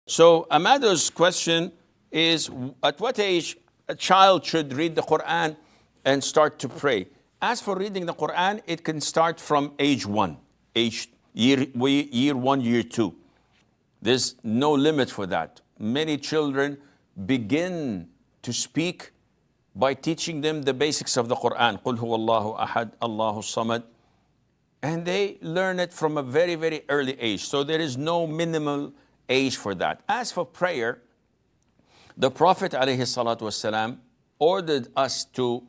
So Amado's question is, at what age a child should read the Quran and start to pray? As for reading the Quran, it can start from age 1, year 1, year 2. There's no limit for that. Many children begin to speak by teaching them the basics of the Quran. قُلْ هُوَ اللَّهُ أَحَدٌ اللَّهُ الصَّمَدُ. And they learn it from a very, very early age. So there is no minimal age for that. As for prayer, the Prophet ﷺ ordered us to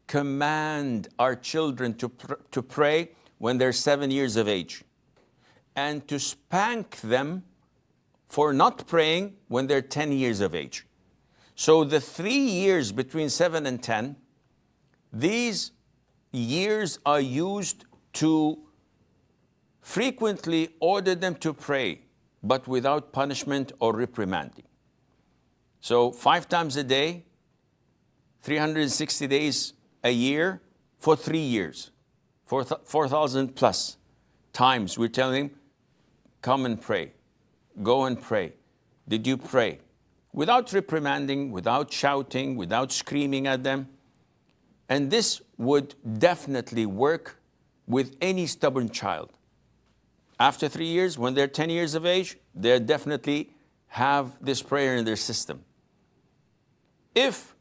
command our children to pray when they're 7 years of age, and to spank them for not praying when they're 10 years of age. So the 3 years between 7 and 10, these years are used to frequently order them to pray, but without punishment or reprimanding. So 5 times a day, 360 days a year for 3 years, 4,000 plus times we're telling them, come and pray, go and pray. Did you pray? Without reprimanding, without shouting, without screaming at them. And this would definitely work with any stubborn child. After 3 years, when they're 10 years of age, they definitely have this prayer in their system. If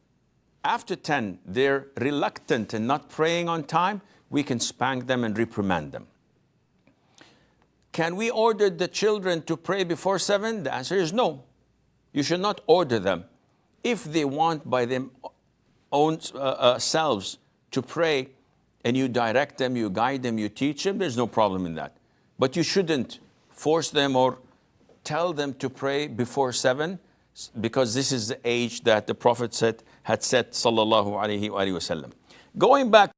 after 10, they're reluctant and not praying on time, we can spank them and reprimand them. Can we order the children to pray before 7? The answer is no. You should not order them. If they want by their own selves to pray, and you direct them, you guide them, you teach them, there's no problem in that. But you shouldn't force them or tell them to pray before 7, because this is the age that the Prophet had set, sallallahu alaihi wasallam. Going back